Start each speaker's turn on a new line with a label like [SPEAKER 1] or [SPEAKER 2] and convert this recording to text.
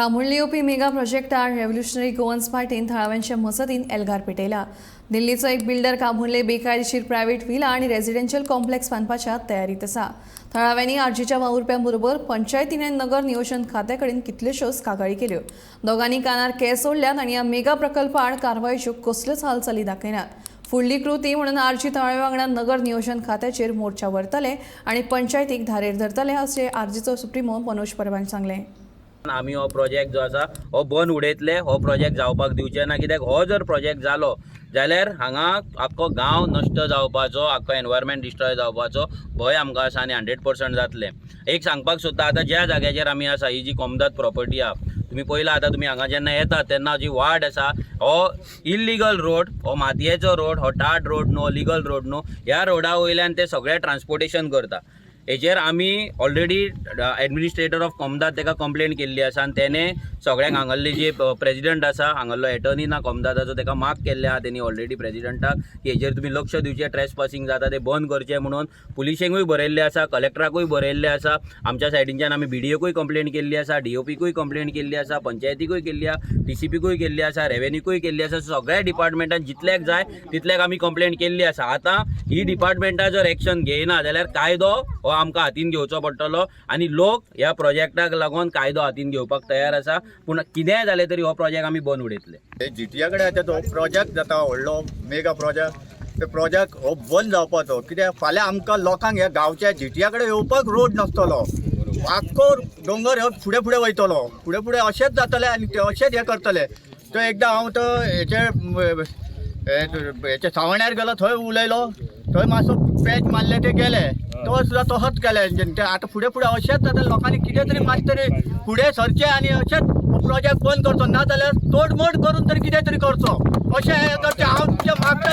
[SPEAKER 1] खामुळली येवपी mega प्रोजेक्टार revolutionary Goans पार्टीन थळाव्यांच्या मसतीन Elgar पेटयला। दिल्लीचो एक builder खामुळले बेकायदेशीर प्रायव्हेट विला आणि रेजिडेन्शियल कॉम्प्लेक्स बांदपाच्या तयारीत आसा। थळाव्यांनी आरजीच्या वावुरप्यांबरोबर पंचायतीन आनी नगर नियोजन खात्या कडेन कितल्योश्योच कागाळी केल्यो। दोगांनी कानार केस सोडल्यात आनी ह्या मेगा प्रकल्प आड कारवायेच्यो कसल्योच हालचाली दाखयनात। फुडली कृती म्हणून आरजी थळाव्या वांगडा नगर नियोजन खात्याचेर मोर्चा व्हरतले आनी पंचायतीक धारेर धरतले अशें आरजीचो सुप्रिमो मनोज परबान सांगलें।
[SPEAKER 2] आमी हो प्रोजेक्ट जो आसा हो बंद उडयतले, हो प्रोजेक्ट जावपाक दिवचे ना। कित्याक हो जर प्रोजेक्ट जालो जाल्यार हांगा आख्खो गांव नश्ट जावपाचो, आख्खो एनवायरमेंट डिस्ट्रॉय जावपाचो भंय आमकां आसा आनी 100% जातलें। एक सांगपाक सोदता, आतां ज्या जाग्याचेर आमी आसा ही जी कोमदात प्रॉपर्टी आहा, तुम्ही पयला आतां तुमी हांगा जेन्ना येता तेन्ना जी वाड आसा हो इल्लीगल रोड, हो मातयेचो रोड, हो टाट रोड न्हू, लिगल रोड न्हू। ह्या रोडा वयल्यान ते सगळे ट्रान्सपोर्टेशन करता। हेचेर आमी ऑलरेडी एडमिनिस्ट्रेटर ऑफ कोमदात ताका कंप्लेंट केल्ली आसा आनी तेणे सगळ्यांक हांगासले जे प्रेसिडेंट आसा, हांगासलो एटर्नी ना कोमदाताचो, ताका मार्क केल्ले आहा तेणी ऑलरेडी प्रेसिडेंटाक की हेचेर तुमी लक्ष दिवचें, ट्रेस पासिंग जाता ते बंद करचें म्हणून। पुलिशेंकूय बरयल्लें आसा, कलेक्टराकूय बरयल्लें आसा, आमच्या सायडींच्यान आमी BDOकूय कंप्लेंट केल्ली आसा, DOPकूय कंप्लेंट केल्ली आसा, पंचायतीकूय केल्ली आसा, TCPकूय केल्ली आसा, रेव्हेन्यूकूय केल्ली आसा। सगळ्या डिपार्टमेंटान जितल्याक जाय तितल्याक आमी कंप्लेंट केल्ली आसा। आतां ही डिपार्टमेंटा जर एक्शन घेयना जाल्यार कायदो हो आमकां हातीन घेवचो पडटलो आनी लोक ह्या प्रोजेक्टाक लागून कायदो हातीन घेवपाक तयार आसा। पूण कितेंय जालें तरी हो प्रोजेक्ट आमी बंद उडयतले।
[SPEAKER 3] GTA कडेन आतां तो प्रोजेक्ट जाता व्हडलो मेगा प्रोजेक्ट, ते प्रोजेक्ट हो बंद जावपाचो। कित्याक फाल्यां आमकां लोकांक ह्या गांवच्या GTA कडेन येवपाक रोड नासतलो, आख्खो दोंगर हो फुडें फुडें वयतलो, फुडें फुडें अशेंच जातलें आनी ते अशेंच हें करतले। तो एकदां हांव तो हेचे सावण्यार गेलो, थंय उलयलो, थंय मातसो पॅच मारले, ते गेले, तो सुद्दां तसोच केलें। ते आतां फुडें फुडें अशेंच जाता, लोकांनी कितें तरी मातशें तरी फुडें सरचें आनी अशेंच प्रोजेक्ट बंद करचो ना जाल्यार तोडमोड करून तरी कितें तरी करचो, अशें करचें। हांव तुमच्या मागता